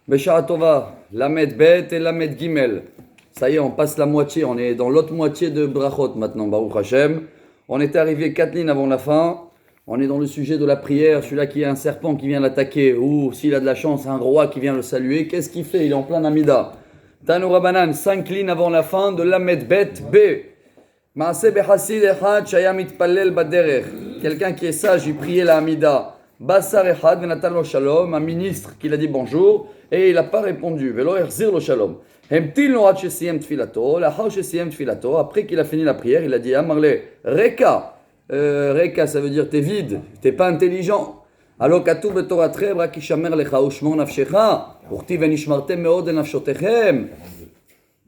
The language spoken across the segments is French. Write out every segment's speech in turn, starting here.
Beshara Tova, Lamed Bet et Lamed Gimel. Ça y est, on passe la moitié, on est dans l'autre moitié de Brachot maintenant, Baruch Hashem. On était arrivé 4 lignes avant la fin. On est dans le sujet de la prière, celui-là qui a un serpent qui vient l'attaquer, ou s'il a de la chance, un roi qui vient le saluer. Qu'est-ce qu'il fait? Il est en plein Amida. Tanoura Banan, 5 lignes avant la fin de Lamed Bet B. Maaseh Behasid Echad Shaya Mitpallel Baderech. Quelqu'un qui est sage, il priait la Amida. Basar Echad Venatan Lo Shalom, un ministre qui l'a dit bonjour, et il n'a pas répondu. Velo Erzir Lo Shalom. Hemtil Norat Shesiyem Tfilato, Lachar Shesiyem Tfilato, après qu'il a fini la prière, il a dit Amarle, Reka. Reka, ça veut dire t'es vide, t'es pas intelligent. Alors Katuv Betoratre, Brakishamer Lecha Ushmor Nafshecha, Urti Venishmartem Meod Nafshotechem.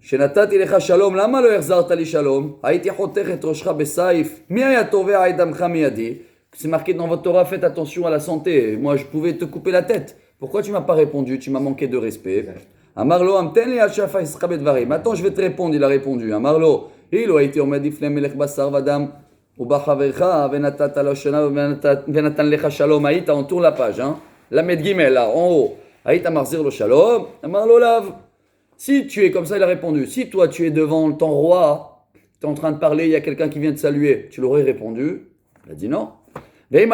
שנתתי לך שלום, למה לא החזרת לי שלום? הייתי חותך את ראשך בסייף, מי היה תובע את דמך מידי? C'est marqué dans votre Torah, faites attention à la santé. Moi, je pouvais te couper la tête. Pourquoi tu m'as pas répondu? Tu m'as manqué de respect. Amarlo, amten li al-shafa isra bedvarim. Attends, je vais te répondre. Il a répondu. Amarlo, ilo haiti omed ifnei melech basar vadam ubachavercha venatata lo shana venatan lecha shalom. Haïta, on tourne la page. La med gimel, là, en haut. Haïta marzir lo shalom. Amarlo lav. Si tu es comme ça, il a répondu. Si toi, tu es devant ton roi, tu es en train de parler, il y a quelqu'un qui vient te saluer, tu l'aurais répondu? Il a dit non. Et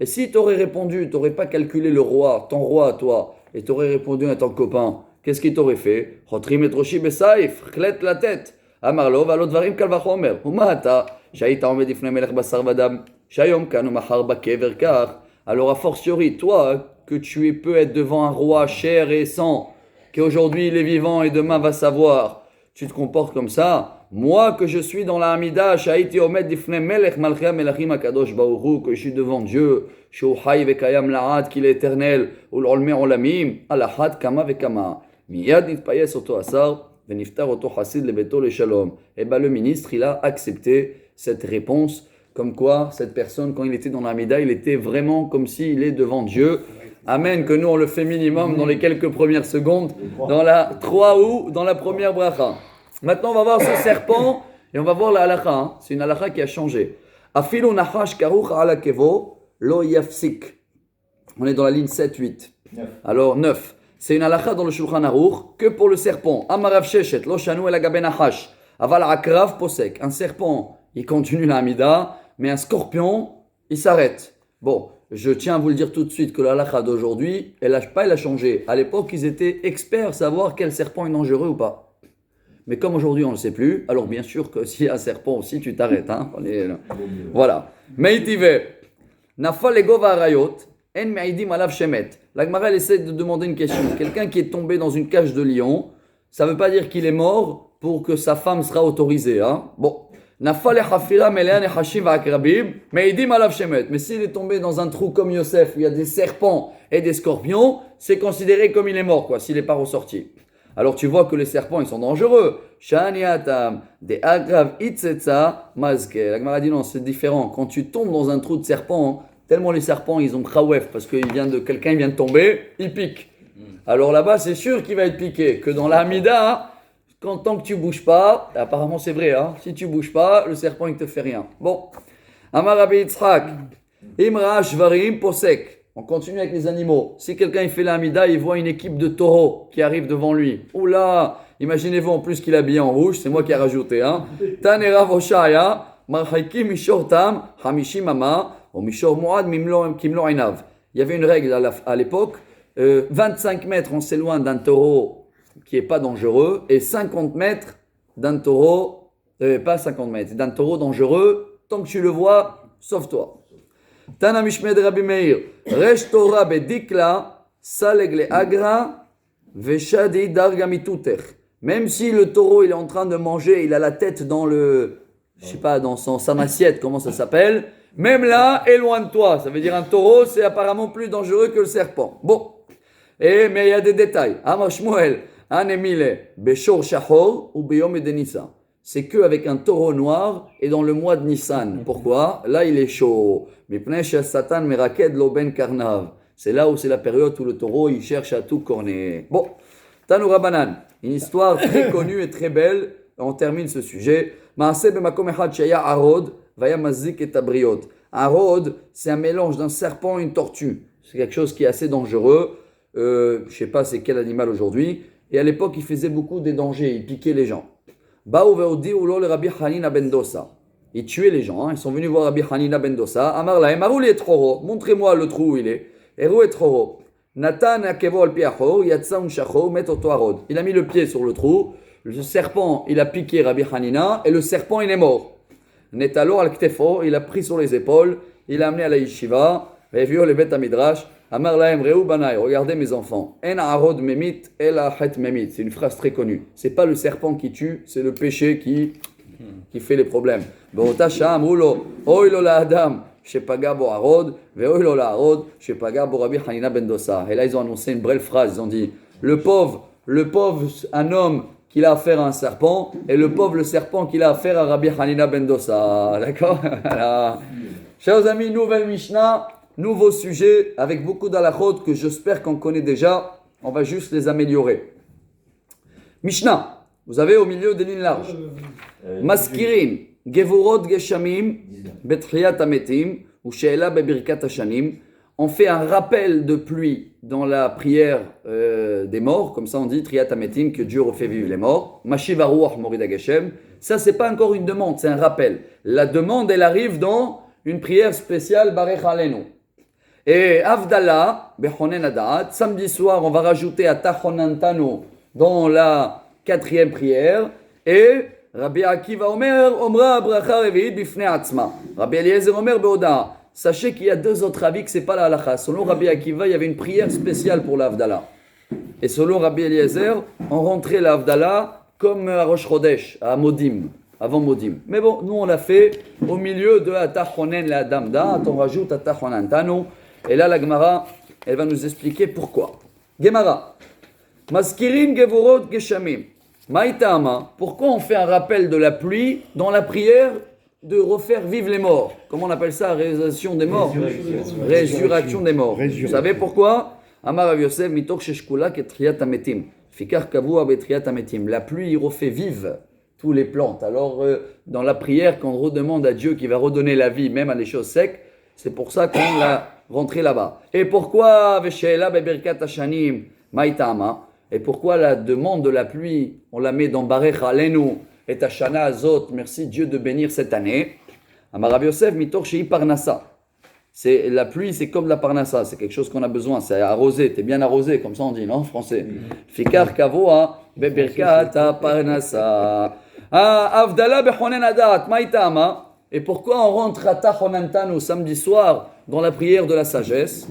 si tu aurais répondu, tu n'aurais pas calculé le roi, ton roi, toi, et tu aurais répondu à ton copain, qu'est-ce qu'il t'aurait fait? Chotrim et roshi besaif, chlet la tête. Amarlo, valodvarim kalvachomer. Umahata, shaita omed ifnei melech basar vadam, shayom kanu mahar bakever kar. Alors, a fortiori, toi, que tu peux être devant un roi chair et sang, qu'aujourd'hui il est vivant et demain va savoir, tu te comportes comme ça. Moi que je suis dans la Hamida, Shaiti Omed Difne Melech Malchia Melachim Akadosh Baruch, que je suis devant Dieu, Shouhai Vekayam Laad, qu'il est éternel, Ulolmer Olamim, Alahad Kama Vekama, Miyad Nitpayes Oto Asar, Veniftar Oto Hasid Lebeto Le Shalom. Et bien le ministre, il a accepté cette réponse, comme quoi cette personne, quand il était dans la Hamida, il était vraiment comme s'il est devant Dieu. Amen, que nous on le fait minimum dans les quelques premières secondes, dans la 3 ou dans la première bracha. Maintenant on va voir ce serpent et on va voir la halakha. C'est une halakha qui a changé. Afilu nachash karuch ala kevo lo yafsik. On est dans la ligne 7-8. Alors 9. C'est une halakha dans le Shulchan Aruch que pour le serpent. Amarav sheshet lo shanu el agabe nachash. Aval akrav posek. Un serpent, il continue la hamida, mais un scorpion, il s'arrête. Bon. Je tiens à vous le dire tout de suite que la halakha d'aujourd'hui, elle a changé. À l'époque, ils étaient experts à savoir quel serpent est dangereux ou pas. Mais comme aujourd'hui, on ne le sait plus, alors bien sûr que s'il y a un serpent aussi, tu t'arrêtes. Voilà. Meïtive. Nafal egova arayot, en me'idim alav shemet. La Gemara, elle essaie de demander une question. Quelqu'un qui est tombé dans une cage de lion, ça ne veut pas dire qu'il est mort pour que sa femme sera autorisée. Bon. Mais s'il est tombé dans un trou comme Yosef, où il y a des serpents et des scorpions, c'est considéré comme il est mort, s'il n'est pas ressorti. Alors tu vois que les serpents, ils sont dangereux. La Gemara dit non, c'est différent. Quand tu tombes dans un trou de serpent, tellement les serpents, ils ont khawef, parce que quelqu'un vient de tomber, il pique. Alors là-bas, c'est sûr qu'il va être piqué. Que dans la Hamida, tant que tu bouges pas, apparemment c'est vrai, si tu bouges pas, le serpent il te fait rien. Bon, Amar Rabbi Yitzhak, Imra Shvarim Posek. On continue avec les animaux. Si quelqu'un il fait la Hamida, il voit une équipe de taureaux qui arrive devant lui. Oula, imaginez-vous en plus qu'il est habillé en rouge, c'est moi qui ai rajouté. Tanera Voshaya, Marhaiki Mishor Tam, Hamishim Ama, ou Mishor Moad Kimlo Inav. Il y avait une règle à l'époque, 25 mètres on s'éloigne d'un taureau qui n'est pas dangereux, et 50 mètres d'un taureau, pas 50 mètres, d'un taureau dangereux, tant que tu le vois, sauve-toi. Tana Mishmed Rabbi Meir, Resh Torah bedikla, salegle agra, veshadi dargamitutech. Même si le taureau il est en train de manger, il a la tête dans dans son assiette, comment ça s'appelle, même là, éloigne-toi. Ça veut dire un taureau, c'est apparemment plus dangereux que le serpent. Bon, mais il y a des détails. Amar Shmuel, Anemile, Beshor Shahor ou Beyom et Denissa. C'est qu'avec un taureau noir et dans le mois de Nissan. Pourquoi? Là, il est chaud. Satan meraked lo ben karnav. C'est là où c'est la période où le taureau, il cherche à tout corner. Bon, Tanoura Banan, une histoire très connue et très belle. On termine ce sujet. Maaseh b'makom echad shaya arod, vaya mazik et abriot. Un rod, c'est un mélange d'un serpent et une tortue. C'est quelque chose qui est assez dangereux. je sais pas c'est quel animal aujourd'hui, et à l'époque il faisait beaucoup des dangers, il piquait les gens. Baou ve'odi ou le Rabbi Hanina ben Dosa. Ils tuaient les gens, hein. Ils sont venus voir Rabbi Hanina ben Dosa. Amar lahem, arou li etroro, montrez-moi le trou où il est. Eru etroro. Natan akevo al piacho, yatsa unshacho, met oto arod. Il a mis le pied sur le trou, le serpent, il a piqué Rabbi Hanina, et le serpent, il est mort. Netalo al ktefo, il a pris sur les épaules, il a amené à la yeshiva, revio le bet midrash. Amar lahem reu banai, regardez mes enfants. En arod memit, el achet memit. C'est une phrase très connue. C'est pas le serpent qui tue, c'est le péché qui fait les problèmes. Be'ota sham ulo, oilo la adam, shepaga bo arod, ve'oilo la arod, shepaga bo Rabbi Hanina ben Dosa. Et là ils ont annoncé une belle phrase, ils ont dit le pauvre, un homme qu'il a affaire à un serpent, et le serpent qu'il a affaire à Rabbi Hanina ben Dosa. D'accord? Voilà. Chers amis, nouvelle Mishnah. Nouveau sujet avec beaucoup d'halachot que j'espère qu'on connaît déjà. On va juste les améliorer. Mishnah, vous avez au milieu des lignes larges. Maskirin, Gevurot Geshamim, Betriat Ametim, ou Sheela Bebirkat Hashanim. On fait un rappel de pluie dans la prière des morts, comme ça on dit Triat Ametim, que Dieu refait vivre les morts. Mashiv Aruach Morida Geshem. Ça, c'est pas encore une demande, c'est un rappel. La demande, elle arrive dans une prière spéciale Barech Alenu. Et Avdallah, Bechonen Adat, samedi soir, on va rajouter à Tachonantano dans la 4e prière. Et Rabbi Akiva Omer, Omra Bracha Revi'it Bifnei Atzma. Rabbi Eliezer Omer Beoda. Sachez qu'il y a 2 autres avis que ce n'est pas la halakha. Selon Rabbi Akiva, il y avait une prière spéciale pour l'Avdallah. Et selon Rabbi Eliezer, on rentrait l'Avdallah comme à Rosh Chodesh, à Modim, avant Modim. Mais bon, nous on l'a fait au milieu de Atachonen la Damda, on rajoute Atachonantano. Et là, la Gemara, elle va nous expliquer pourquoi. Gemara, Maskirin Gevurot Geshamim, Maïtama, pourquoi on fait un rappel de la pluie dans la prière de refaire vivre les morts? Comment on appelle ça? Résurrection des morts. Résurrection des morts. Vous savez pourquoi? Amar Rav Yosef, Mitok Sheshkula Ketriat Ametim, Fikar Kavua Betriat Ametim. La pluie, il refait vivre tous les plantes. Alors, dans la prière, quand on redemande à Dieu qui va redonner la vie, même à les choses secs, c'est pour ça qu'on l'a rentré là-bas. Et pourquoi Vesheela Bebirkat Hashanim Maïtama? Et pourquoi la demande de la pluie, on la met dans Barech Alenu et Hashana Azot, merci Dieu de bénir cette année. Amar Rav Yosef Mitor Shei Parnassa. C'est la pluie, c'est comme la parnassa, c'est quelque chose qu'on a besoin, c'est arrosé, t'es bien arrosé, comme ça on dit, non, en français. Fikar Kavoa Bebirkat Parnassa. Avdallah Bechonen Adat Maïtama. Et pourquoi on rentre à Tachonantano samedi soir dans la prière de la sagesse?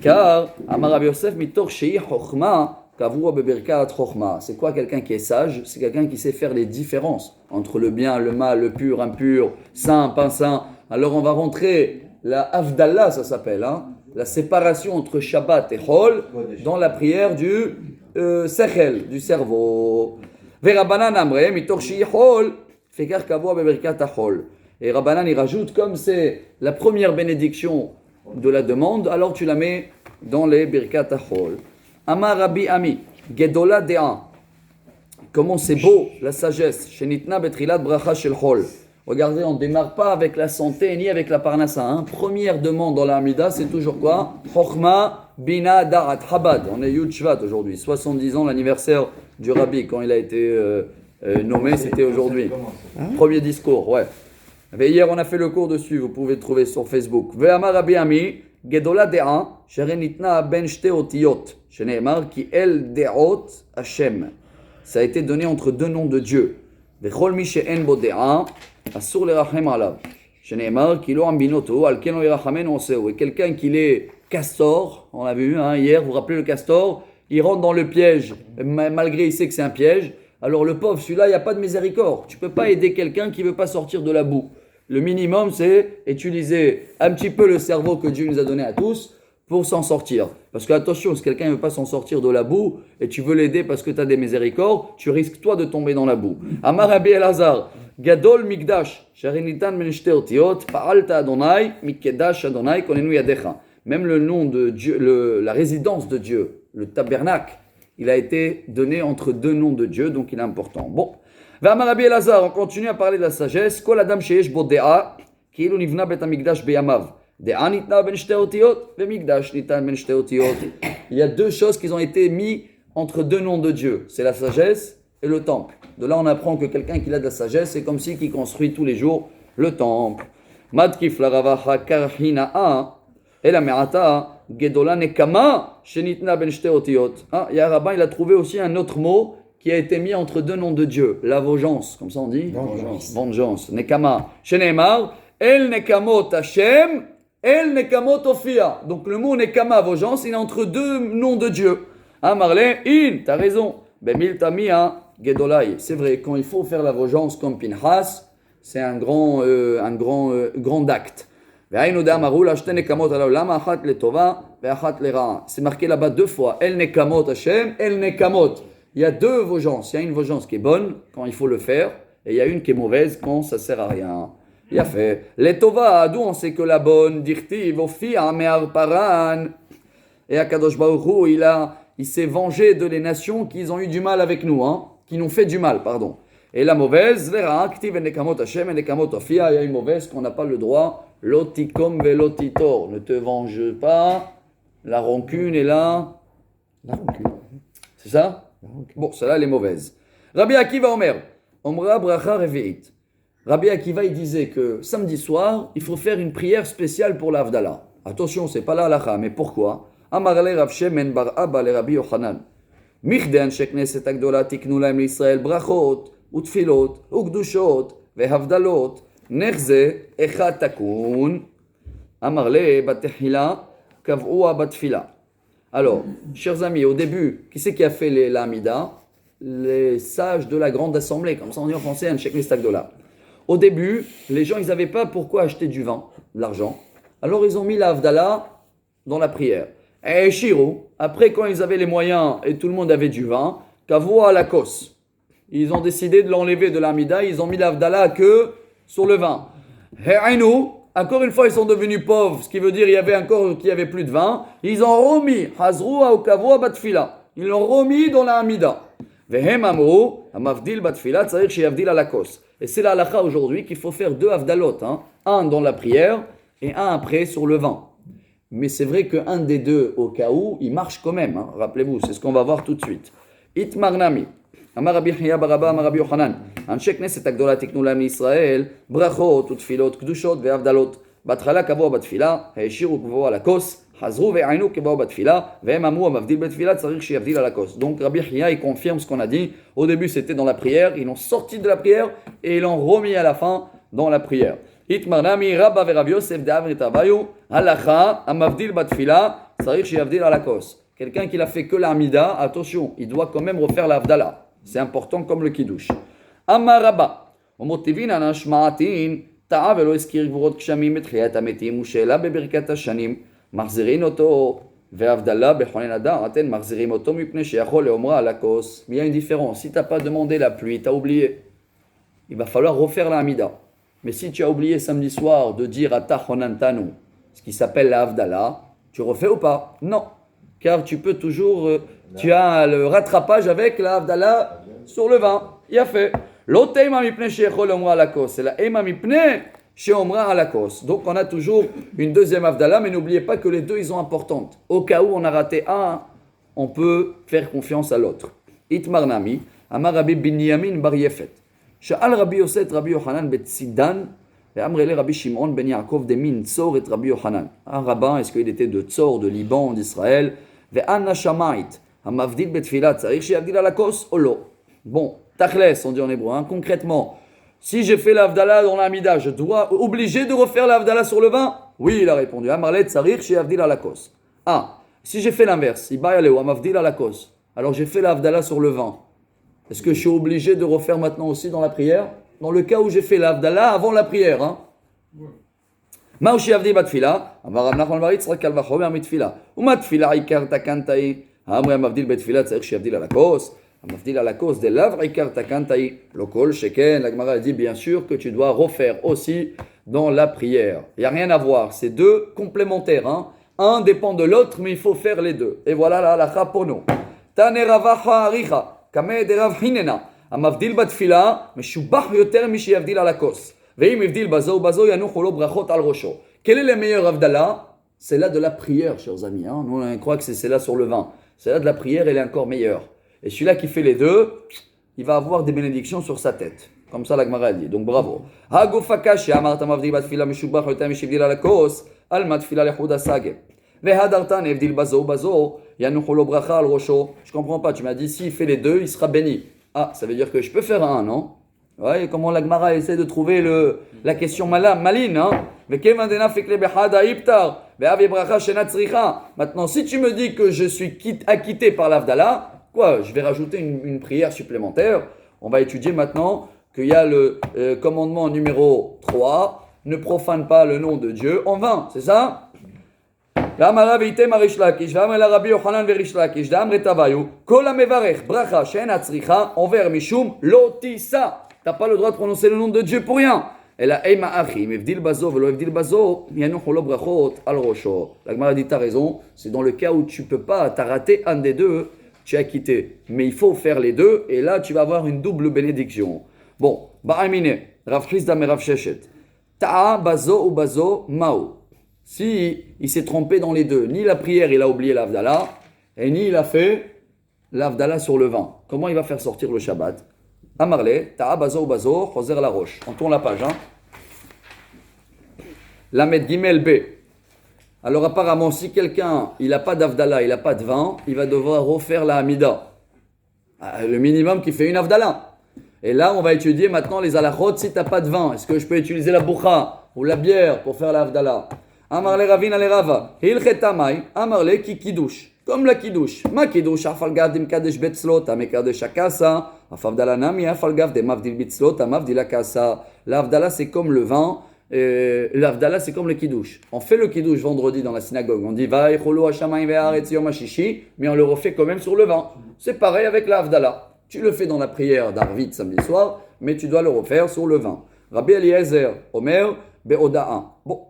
Car, Amar Rav Yosef, Mitor Shei Chochma, Kavua Beberkat Chochma. C'est quoi quelqu'un qui est sage? C'est quelqu'un qui sait faire les différences entre le bien, le mal, le pur, impur, saint, pas saint. Alors on va rentrer la Avdallah, ça s'appelle, hein? La séparation entre Shabbat et Chol dans la prière du Sechel, du cerveau. Verabanan Amre, Mitor Shei Chol, Fikar Kavua Beberkat Chol. Et Rabbanan, il rajoute, comme c'est la première bénédiction de la demande, alors tu la mets dans les Birkat Achol. Amar Rabbi Ami, Gedola Dea. Comment c'est beau la sagesse. Shenitna betrilat bracha shel chol. Regardez, on ne démarre pas avec la santé ni avec la parnassa. Hein. Première demande dans la Hamida, c'est toujours quoi? Chochma bina da'at Chabad. On est Yud Shvat aujourd'hui, 70 ans l'anniversaire du Rabbi. Quand il a été nommé, c'était aujourd'hui. Premier discours, ouais. Et hier, on a fait le cours dessus, vous pouvez le trouver sur Facebook. Ve'amar Rabbi Ami, Gedola De'a, Sherenitna ben shte otiyot, Shene'emar ki el de'ot Hashem. Ça a été donné entre 2 noms de Dieu. Ve'chol mi she'en bo de'a, asur lerachem alav. Shene'emar ki lo ambinoto, al ken lo yerachamen oseu. Et quelqu'un qui est castor, on l'a vu hier, vous vous rappelez le castor, il rentre dans le piège, malgré il sait que c'est un piège. Alors le pauvre, celui-là, il n'y a pas de miséricorde. Tu ne peux pas aider quelqu'un qui ne veut pas sortir de la boue. Le minimum, c'est utiliser un petit peu le cerveau que Dieu nous a donné à tous pour s'en sortir. Parce que attention, si quelqu'un ne veut pas s'en sortir de la boue et tu veux l'aider parce que tu as des miséricordes, tu risques toi de tomber dans la boue. Amar Rabbi Elazar, Gadol Mikdash, Sharinitan Menishte Otiot, Pa'alta Adonai, Mikedash Adonai, Konenu Yadecha. Même le nom de Dieu, la résidence de Dieu, le tabernacle, il a été donné entre 2 noms de Dieu, donc il est important. Bon. V'amar Rabbi Elazar, on continue à parler de la sagesse. Kol adam sheyesh bo de'a, ki'ilu nivna bet hamikdash beyamav. De'a nitna ben shte otiyot, ve'mikdash nitan ben shte otiyot. Il y a deux choses qui ont été mises entre deux noms de Dieu. C'est la sagesse et le temple. De là, on apprend que quelqu'un qui a de la sagesse, c'est comme si qui construit tous les jours le temple. Madkif la ravacha karhina'a, et la me'ata, gedola nekama, shenitna ben shte otiyot. Il y a un rabbin, il a trouvé aussi un autre mot qui a été mis entre deux noms de Dieu. La vengeance, comme ça on dit. Vengeance. Nekama. Sheneemar, el nekamot Hashem, el nekamot Ophia. Donc le mot nekama, vengeance, il est entre deux noms de Dieu. Marley, t'as raison. Bemil tamia, gedolai. C'est vrai, quand il faut faire la vengeance comme Pinchas, c'est un grand acte. C'est marqué là-bas deux fois. El nekamot Hashem, el nekamot. Il y a deux vengeances. Il y a une vengeance qui est bonne quand il faut le faire, et il y a une qui est mauvaise quand ça sert à rien. Il a fait. Les tova, d'où on sait que la bonne, dirtiv, ofia, me'ar paran. Et Akadosh Baruch Hu, il s'est vengé de les nations qui ont eu du mal avec nous, qui nous fait du mal, pardon. Et la mauvaise, il y a une mauvaise qu'on n'a pas le droit. Lotikom velotitor. Ne te venge pas. La rancune est là. La rancune. C'est ça? Bon, celle-là, elle est mauvaise. Rabbi Akiva Omer, Omra bracha reve'it. Rabbi Akiva, il disait que samedi soir, il faut faire une prière spéciale pour l'Avdallah. Attention, c'est pas la halakha, mais pourquoi? Amarale Rav Shemen bar Abba le Rabbi Yochanan. Michden shekneset agdola tiknu lahem l'Israël brachot, utfilot, ukdushot, vehavdalot, nechze echat takun. Amarle batechila, kav'ua batfila. Alors, chers amis, au début, qui c'est qui a fait l'Amida? Les sages de la grande assemblée, comme ça on dit en français, un Sheikh Nistagdola. Au début, les gens, ils n'avaient pas pourquoi acheter du vin, de l'argent. Alors ils ont mis l'Avdallah dans la prière. Et Shiro, après quand ils avaient les moyens et tout le monde avait du vin, Kavua à la kos. Ils ont décidé de l'enlever de l'Amida, ils ont mis l'Avdallah que sur le vin. He'ainu, encore une fois, ils sont devenus pauvres, ce qui veut dire qu'il y avait encore qu'il n'y avait plus de vin. Ils ont remis, Hazrua ou Kavua batfila. Ils l'ont remis dans la Amida. Vehem amru, amavdil batfila, tzarich sheyavdil ala kos. Et c'est la halakha aujourd'hui qu'il faut faire deux avdalot, un dans la prière et un après sur le vin. Mais c'est vrai qu'un des deux, au cas où, il marche quand même. Rappelez-vous, c'est ce qu'on va voir tout de suite. Itmarnami. Amar Rabbi Chia bar Abba, Amar Rabbi Yochanan. Anshe knesset agdola tiknu lahem l'Israël, brachot utfilot kdushot ve'avdalot. Batchala kavua batfila, he'eshiru kavua ala kos. Hazru ve'ainu kavua batfila, ve'em amu amavdil batfila, tzarich sheyavdil ala kos. Donc Rabbi Chia, il confirme ce qu'on a dit. Au début, c'était dans la prière. Ils l'ont sorti de la prière et ils l'ont remis à la fin dans la prière. Itmarnami Rabba ve'Rabbi Yosef de'avrit avayu, halacha amavdil batfila, tzarich sheyavdil ala kos. Quelqu'un qui n'a fait que l'Amida, attention, il doit quand même refaire l'Avdallah. C'est important comme le Kiddush. Amar Rabba, Omotivin anashma'atin, ta'a velo eskir gvurot kshamim etchiyat ametim, u'she'ela beberkat hashanim, מחזירין אותו, והבדלה בחונן הדעת, מחזירים אותו מפני שיכול לאומרה על הכוס. Il y a une différence. Si tu n'as pas demandé la pluie, tu as oublié, il va falloir refaire la Hamida. Mais si tu as oublié samedi soir de dire à ta Honantanu, ce qui s'appelle la Havdalah, tu refais ou pas? Non. Car tu peux toujours, tu as le rattrapage avec la Havdalah sur le vin. Il a fait. L'autre ema mipne sheyechol omra ala kos. C'est la ema mipne sheomra ala kos. Donc on a toujours une deuxième Havdalah, mais n'oubliez pas que les deux, ils sont importantes. Au cas où on a raté un, on peut faire confiance à l'autre. Itmar nami, amar Rabbi Binyamin bar Yefet. Sha'al Rabbi Yosef Rabbi Yochanan betzidan, ve'amrele Rabbi Shimon ben Yaakov de min Tzor et Rabbi Yochanan. Un rabbin, est-ce qu'il était de Tzor, de Liban, d'Israël? Ve'anna shamait, hamavdil betfilat, tzarich sheyavdil ala kos, olo. Bon, tachles, on dit en hébreu, concrètement. Si j'ai fait l'Avdallah dans l'Amida, je dois obligé de refaire l'Avdallah sur le vin? Oui, il a répondu. Amarlet tzarich sheyavdil ala kos. Si j'ai fait l'inverse, ibayaleu amavdil ala kos. Alors j'ai fait l'Avdallah sur le vin. Est-ce que je suis obligé de refaire maintenant aussi dans la prière? Dans le cas où j'ai fait l'Avdallah avant la prière, Ma sheyavdil batfila, amar Rav Nachman bar Yitzchak kal vachomer mitfila. Uma tfila ikar takantai. Amri amavdil betfila tzarich sheyavdil ala kos. Amavdil ala kos de lavre ikar takantai. Lokol sheken. La Gemara dit bien sûr que tu dois refaire aussi dans la prière. Il n'y a rien à voir. C'est deux complémentaires. Un dépend de l'autre, mais il faut faire les deux. Et voilà la halakha pour nous. Tane ravacha aricha. Kameh de Rav Hinena. המבדיל בתפילה משובח יותר משהבדיל על הכוס. ואם הבדיל בזו ובזו ינוחו לו ברכות על ראשו. Quel est le meilleur Avdallah? C'est là de la prière, chers amis. Hein. Nous, on croit que c'est là sur le vin. C'est là de la prière, elle est encore meilleure. Et celui-là qui fait les deux, il va avoir des bénédictions sur sa tête. Comme ça, la Gemara dit. Donc, bravo. Hagufakashi, amarta mavdi batfila mishubach, otem mishibdil alakos, alma tfila lechuda sage. Vehadartan evdil bazo, bazo, yanucholo bracha al rosho. Je comprends pas, tu m'as dit, s'il fait les deux, il sera béni. Ah, ça veut dire que je peux faire un, non? Ouais, comment la Gemara essaie de trouver la question maline, hein? Maintenant, si tu me dis que je suis acquitté par l'Avdallah, quoi? Je vais rajouter une prière supplémentaire. On va étudier maintenant qu'il y a le commandement numéro 3, ne profane pas le nom de Dieu en vain, c'est ça? T'as pas le droit de prononcer le nom de Dieu pour rien. La Gemara dit t'as raison, c'est dans le cas où tu peux pas, t'as raté un des deux, tu es acquitté. Mais il faut faire les deux et là tu vas avoir une double bénédiction. Bon, Ba'amine, Rav Chisda et Rav Sheshet. Ta'a bazo ou bazo mao. Si il s'est trompé dans les deux, ni la prière il a oublié l'Avdallah, et ni il a fait l'Avdallah sur le vin. Comment il va faire sortir le Shabbat? Amarle, ta'a bazo ou bazo, choser la roche. On tourne la page, hein. Lamed Gimel B. Alors apparemment, si quelqu'un, il n'a pas d'Avdallah, il n'a pas de vin, il va devoir refaire la Hamida. Le minimum qui fait une Avdallah. Et là, on va étudier maintenant les halachot si tu n'as pas de vin. Est-ce que je peux utiliser la boucha ou la bière pour faire la Avdallah? Amarle Ravina le Rava. Hilchetamai, Amarle ki kiddush. Comme la kiddush. Ma kiddush, afalgav dim kadesh betzlot, amekadesh akasa. Afavdala nami, afalgav de mavdil betzlot, amavdil akasa. L'Avdallah, c'est comme le vin. L'Avdallah, c'est comme le kiddush. On fait le kiddush vendredi dans la synagogue. On dit va echolo hashamayim ve'aretz yom hashishi, mais on le refait quand même sur le vin. C'est pareil avec l'Avdallah. Tu le fais dans la prière d'Arvit samedi soir, mais tu dois le refaire sur le vin. Rabbi Eliezer, Omer, Be'oda'a. Bon,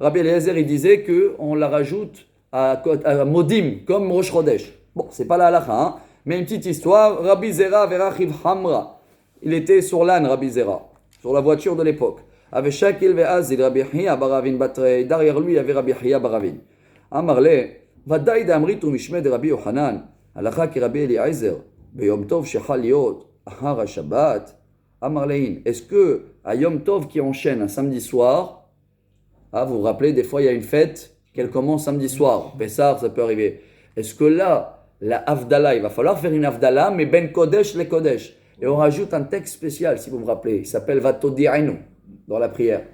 Rabbi Eliezer, il disait qu'on la rajoute à Modim, comme Rosh Chodesh. Bon, c'est pas la halakha, hein, mais une petite histoire. Rabbi Zera verachiv hamra. Il était sur l'âne, Rabbi Zera, sur la voiture de l'époque. Avec Shakil ve'azil, Rabbi Hiya baravin batrei. Derrière lui, il y avait Rabbi Hiya baravin. Amarle, vadaï d'amrit ou mishme de Rabbi Yohanan. Halakha ki Rabbi Eliezer. Yom Tov shechal yot ahar Shabbat. Amarlein. Est-ce que à Yom Tov qui enchaîne un samedi soir, vous vous rappelez, des fois il y a une fête qu'elle commence samedi soir. Pessar, ça peut arriver. Est-ce que là, la Avdallah, il va falloir faire une Avdallah, mais ben Kodesh le Kodesh. Et on rajoute un texte spécial, si vous vous rappelez. Il s'appelle Vatodi'ainu dans la prière.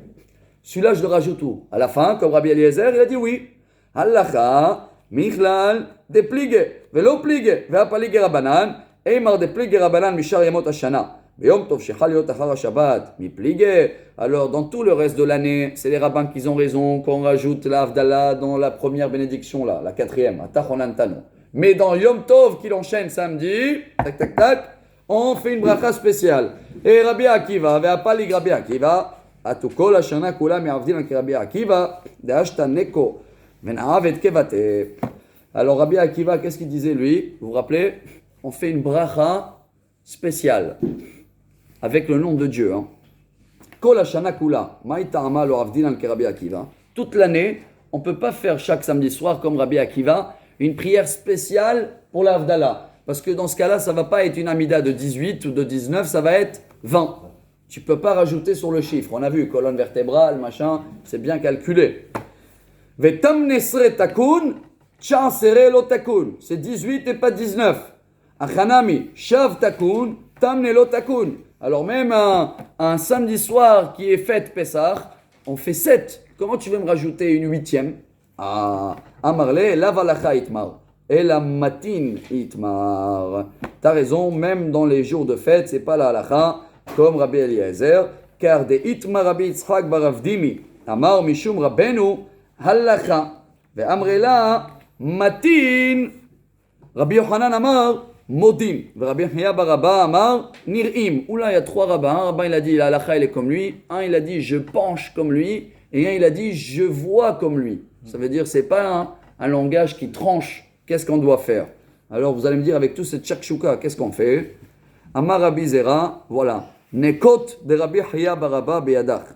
Celui-là, je le rajoute où? À la fin, comme Rabbi Eliezer, il a dit oui. Halacha, Michlal, deplige, velo plige, ve'apalige Rabbanan. Eimar de plige Rabbanan mishar yamot hashana. Yom tov shechal yot achar Shabbat mi plige. Alors dans tout le reste de l'année, c'est les rabbins qui ont raison qu'on rajoute la Avdallah dans la première bénédiction là, la quatrième, Atachon Tanu. Mais dans Yom Tov qui l'enchaîne samedi, tac tac tac, on fait une bracha spéciale. Et Rabbi Akiva, ve'apalig Rabbi Akiva, atukol hashana kula me'avdin ki Rabbi Akiva, de'ashtan neko ven'avet kevate. Alors Rabbi Akiva, qu'est-ce qu'il disait lui? Vous vous rappelez? On fait une bracha spéciale avec le nom de Dieu. Kol hashana kula, ma'ita'ama lo avdinan ki Rabbi Akiva. Toute l'année, on ne peut pas faire chaque samedi soir comme Rabbi Akiva une prière spéciale pour l'Avdallah. Parce que dans ce cas-là, ça ne va pas être une Amida de 18 ou de 19, ça va être 20. Tu ne peux pas rajouter sur le chiffre. On a vu colonne vertébrale, machin, c'est bien calculé. Vetam nesre takun, chansere lo takun. C'est 18 et pas 19. Achanami, shav takun, tamne lo takun. Alors même un samedi soir qui est fête Pessah, on fait 7. Comment tu veux me rajouter une 8e? Amarle, lavalacha itmar. Et la matin itmar. T'as raison, même dans les jours de fête, c'est pas la halacha, comme Rabbi Eliezer, car de itmar Rabbi Yitzchak baravdimi, amar mishum rabbenu, halacha. Ve amrela, matin, Rabbi Yohanan amar, modim. Ve Rabbi Hiya barabba amar, nir'im. Oula, il y a 3 rabbins. Un rabbin, il a dit, la halacha, il est comme lui. Un, il a dit, je penche comme lui. Et un, il a dit, je vois comme lui. Ça veut dire, c'est pas un langage qui tranche. Qu'est-ce qu'on doit faire? Alors, vous allez me dire, avec tout ce tchakshuka, qu'est-ce qu'on fait? Amar Rabbi Zera, voilà. Nekot de Rabbi Hiya barabba beyadach.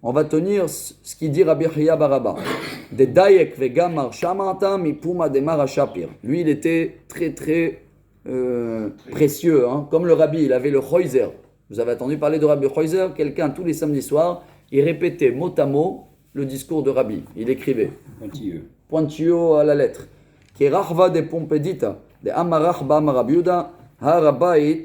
on va tenir ce qu'il dit Rabbi Chia Baraba. De Dayek vegamar shamata mipuma demar shapir. Lui, il était très très précieux, hein. Comme le Rabbi, il avait le Choizer. Vous avez entendu parler de Rabbi Choizer? Quelqu'un, tous les samedis soirs, il répétait mot à mot le discours de Rabbi. Il écrivait. Pointilleux à la lettre. Qui rahva de pompedita, de amarach ba marabiuda, harabait,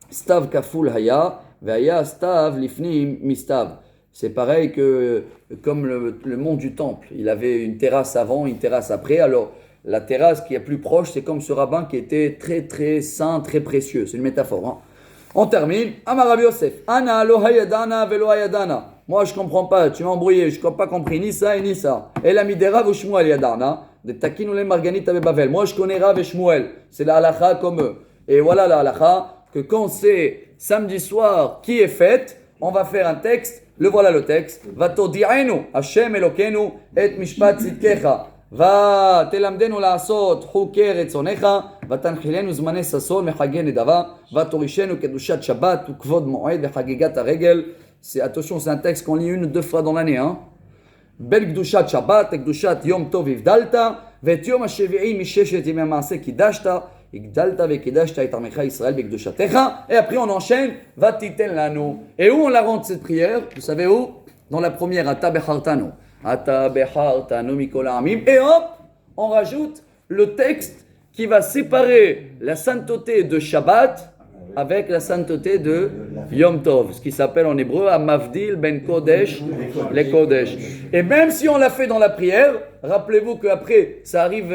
stav kaful haya, veya stav lifnim mistav. C'est pareil que comme le mont du temple. Il avait une terrasse avant, une terrasse après. Alors, la terrasse qui est plus proche, c'est comme ce rabbin qui était très très saint, très précieux. C'est une métaphore. Hein. On termine. Amar Rabbi Yosef. Ana lo hayadana velo hayadana. Moi, je ne comprends pas. Tu m'as embrouillé. Je n'ai pas compris ni ça et ni ça. Et la midera ou Shmuel yadana. De takinu le marganit avec Bavel. Moi, je connais Rav et Shmuel. C'est la halakha comme eux. Et voilà la halakha que quand c'est samedi soir qui est fête, on va faire un texte. Le voilà le texte. Va todi'enu Hashem Elokenu et mishpat tzidkecha. Va telamdenu la'asot chukei retzonecha. Va tanchilenu zmane sason mechageh nedava. Va torishenu kedushat Shabbat ou kvod moed vechagigat haregel. Attention, c'est un texte qu'on lit 1 ou 2 fois dans l'année. Hein. Bel Gdushat Shabbat, Gdushat Yom Tov Ivdalta, Vet Yom HaShevi'i Misheshet Yemei Maaseh Kidashta, Igdalta Vekidashta et Armecha Israël Bekdushatecha. Et après on enchaîne, Vatiten Lanu. Et où on la rentre cette prière? Vous savez où? Dans la première, Ata Bechartanu. Ata Bechartanu Mikol Ha'amim. Et hop, on rajoute le texte qui va séparer la sainteté de Shabbat avec la sainteté de Yom Tov, ce qui s'appelle en hébreu Amavdil ben Kodesh, les Kodesh. Et même si on l'a fait dans la prière, rappelez-vous qu'après, ça arrive,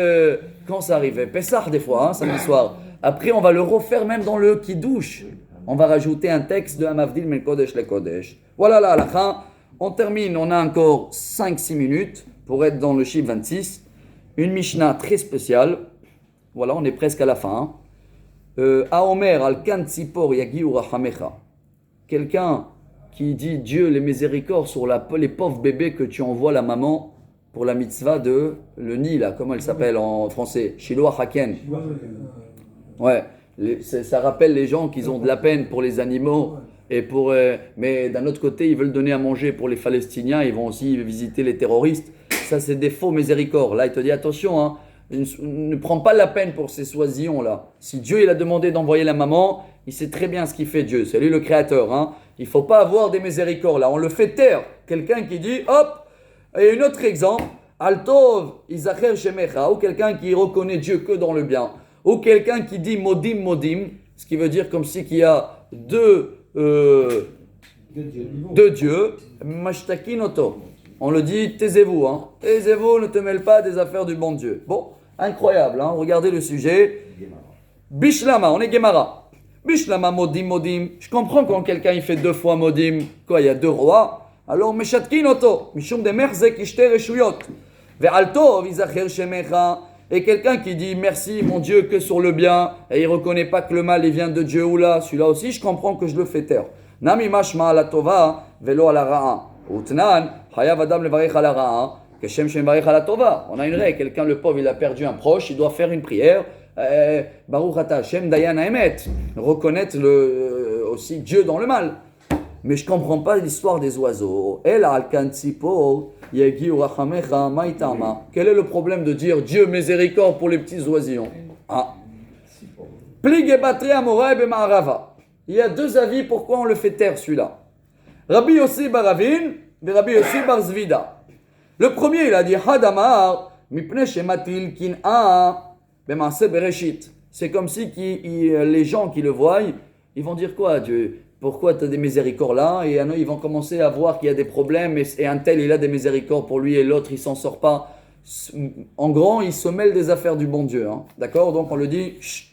quand ça arrive? Pessah des fois, hein, samedi soir. Après, on va le refaire même dans le Kiddush. On va rajouter un texte de Amavdil ben Kodesh, les Kodesh. Voilà la halakha. On termine, on a encore 5-6 minutes pour être dans le chiffre 26. Une Mishnah très spéciale. Voilà, on est presque à la fin. Hein. Aomer al-kan tzipor yagiu rachamecha. Quelqu'un qui dit Dieu les miséricordes sur les pauvres bébés que tu envoies la maman pour la mitzvah de le nid là, comment elle s'appelle en français? Shiloh Haken. Ouais, ça rappelle les gens qui ont de la peine pour les animaux et pour mais d'un autre côté ils veulent donner à manger pour les Palestiniens, ils vont aussi visiter les terroristes. Ça c'est des faux miséricordes. Là il te dit attention hein. Ne prends pas la peine pour ces oisillons-là. Si Dieu il a demandé d'envoyer la maman, il sait très bien ce qu'il fait Dieu. C'est lui le créateur. Hein. Il ne faut pas avoir des miséricordes là. On le fait taire. Quelqu'un qui dit, hop, et un autre exemple, Altov, Isacher Shemecha, ou quelqu'un qui reconnaît Dieu que dans le bien. Ou quelqu'un qui dit Modim, Modim, ce qui veut dire comme si qu'il y a deux dieux, Mashtakinoto. On le dit, taisez-vous, hein. Taisez-vous, ne te mêle pas des affaires du bon Dieu. Bon, incroyable, hein. Regardez le sujet. Bishlama, on est Gemara. Bishlama, Modim, Modim. Je comprends quand quelqu'un il fait 2 fois Modim. Quoi, il y a 2 rois. Alors, Meshatkin Oto, Mishum de Merzek Ishte Reshuyot. Ve'alto, Vizacher Shemecha. Et quelqu'un qui dit merci mon Dieu que sur le bien, et il ne reconnaît pas que le mal il vient de Dieu ou là, celui-là aussi, je comprends que je le fais taire. Nami mashma ala tova, velo ala ra'a. Utnan, hayav adam levarech ala ra'a, keshem shem varech ala tova. On a une règle, quelqu'un, le pauvre, il a perdu un proche, il doit faire une prière. Baruch ata Hashem dayan haemet. Reconnaître aussi Dieu dans le mal. Mais je ne comprends pas l'histoire des oiseaux. El al-kan tzipo, yegi urachamecha maitama. Quel est le problème de dire Dieu miséricorde pour les petits oisillons? Ah. Plig et batri amorai b'ma'arava. Il y a 2 avis pourquoi on le fait taire celui-là. Rabbi Yossi bar Ravin et Rabbi Yossi bar Zvida. Le premier il a dit Hadamar mipnei shematil kin'a b'maaseh bereshit. C'est comme si les gens qui le voient, ils vont dire quoi Dieu? Pourquoi tu as des miséricordes là? Et ils vont commencer à voir qu'il y a des problèmes et un tel il a des miséricordes pour lui et l'autre il s'en sort pas. En grand, il se mêle des affaires du bon Dieu. Hein. D'accord? Donc on le dit. Chut.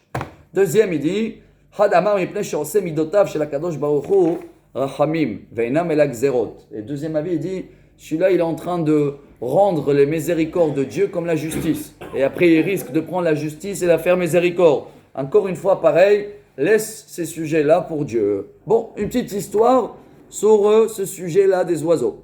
Deuxième, il dit Hadamar mipnei she'oseh midotav shel HaKadosh Baruch Hu rachamim ve'inam elak zerot. Et deuxième avis, il dit celui-là il est en train de rendre les miséricordes de Dieu comme la justice. Et après il risque de prendre la justice et la faire miséricorde. Encore une fois, pareil. Laisse ces sujets-là pour Dieu. Bon, une petite histoire sur ce sujet-là des oiseaux.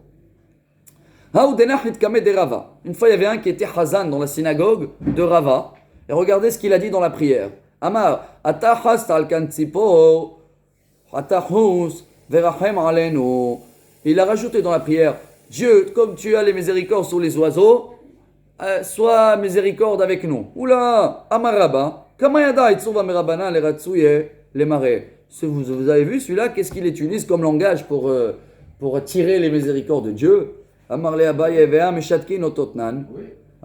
Une fois, il y avait un qui était Hazan dans la synagogue de Rava. Et regardez ce qu'il a dit dans la prière. Amar, atachas talkan tzipo, atachus verachem alenu. Il a rajouté dans la prière, Dieu, comme tu as les miséricordes sur les oiseaux, sois miséricorde avec nous. Oula, Amaraba, Kamayada, Itsuva Merabana, les Ratsouye, les marais. Vous avez vu celui-là, qu'est-ce qu'il utilise comme langage pour tirer les miséricordes de Dieu? Amarle Abaye, Vea, Meshatkin, Ototnan.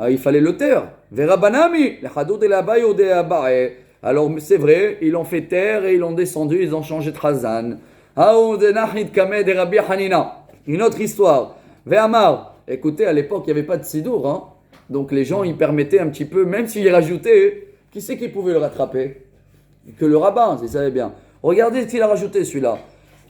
Il fallait le taire. Verabanami, les Hadoud et l'Abaye, Ode Abaye. Alors c'est vrai, ils l'ont fait taire et ils l'ont descendu, ils ont changé de Khazan. Une autre histoire. Ve'amar, écoutez, à l'époque, il n'y avait pas de sidour, hein. Donc les gens, ils permettaient un petit peu, même s'ils rajoutaient, qui c'est qui pouvait le rattraper? Que le rabbin, s'il savait bien. Regardez ce qu'il a rajouté, celui-là.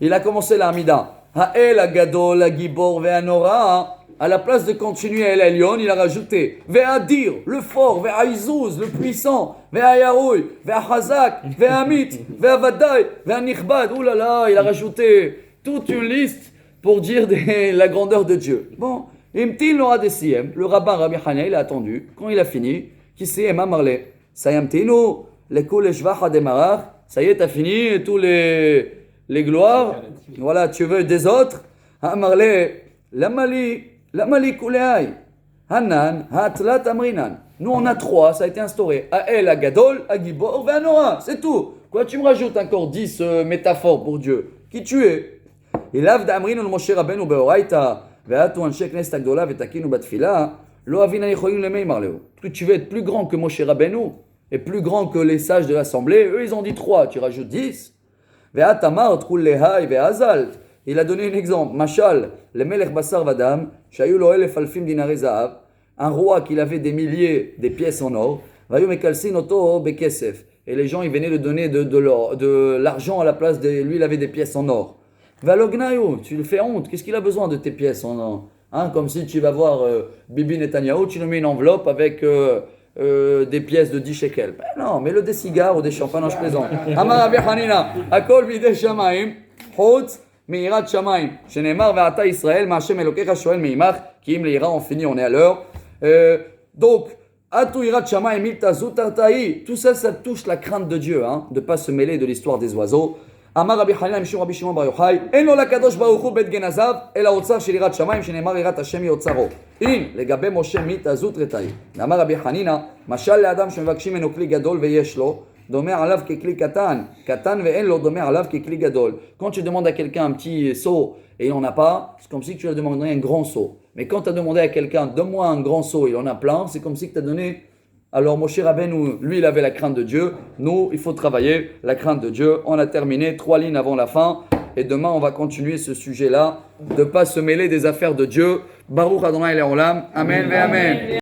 Il a commencé la Hamida. Ha'el, Agadol, Agibor, Ve'anora. À la place de continuer El Elyon, il a rajouté Ve'adir, le fort, Ve'aizuz, le puissant, Ve'ayarouy, Ve'achazak, Ve'amit, Ve'avadai, Ve'anichbad. Ouh là là, il a rajouté toute une liste pour dire la grandeur de Dieu. Bon, Imtil Noa de Siem, le rabbin Rabbi Hanina, il a attendu. Quand il a fini, qui c'est Emma Marley, Sayamtino, les Kol Eshvacha de Marar, ça y est, t'as fini, tous les gloires, voilà, tu veux des autres. Marley, Lamali Kuleai, Hanan, Hatlat Amrinan. Nous on a 3, ça a été instauré. Ael, Agadol, Agibor, Ve'anora, c'est tout. Quoi, tu me rajoutes encore 10 métaphores pour Dieu? Qui tu es? Il a d'Amrin ou Moshe Rabbeinu be'oraita, ve'atu anshe knesset agdola ve'takinu batfila, lo avina yicholim lemei marleu. Tu veux être plus grand que Moshe Rabbeinu et plus grand que les sages de l'assemblée? Eux ils ont dit 3, tu rajoutes 10. Ve'atamar trul lehai ve'azalt. Il a donné un exemple. Mashal, le Melech Basar Vadam, Shayu lo elef alfim dinare zahav, un roi qui avait des milliers des pièces en or, Vayu mekalsin oto bekesef. Et les gens, ils venaient lui donner de l'argent à la place de lui, il avait des pièces en or. Valognayu, tu lui fais honte, qu'est-ce qu'il a besoin de tes pièces en or? Hein, comme si tu vas voir Bibi Netanyahu, tu lui mets une enveloppe avec des pièces de 10 shekels. Ben non, mets-le des cigares ou des champagnes, non, je plaisante. Amar Rabbi Hanina, Akol midei shamaim, Chutz Meirat Shamaim, Shenemar Ve'ata Israël, Ma'ashem Elokecha Shoel Meimach, Ki im leira, on finit, on est à l'heure. Donc, Atu Irat Shamaim Miltazu Tartaï, tout ça, ça touche la crainte de Dieu, hein, de ne pas se mêler de l'histoire des oiseaux. Amar Rabbi Hanina, Mishum Rabbi Shimon Bar Yochai, Eno la Kadosh Baruch Hu Bet Genazav, El HaOtzar Shel Irat Shamaim, Shenemar Irat Hashem Yotzaro. In, legabe Moshe Miltazu Tartaï. Amar Rabbi Hanina, Mashal le'adam shemevakshim meno kli gadol veyesh lo. Quand tu demandes à quelqu'un un petit seau et il n'en a pas, c'est comme si tu lui demanderais un grand seau. Mais quand tu as demandé à quelqu'un, donne-moi un grand seau, il en a plein, c'est comme si tu as donné. Alors Moshe Rabbeinu, lui, il avait la crainte de Dieu. Nous, il faut travailler la crainte de Dieu. On a terminé 3 lignes avant la fin. Et demain, on va continuer ce sujet-là, de ne pas se mêler des affaires de Dieu. Baruch Adonai Le'olam. Amen ve Amen.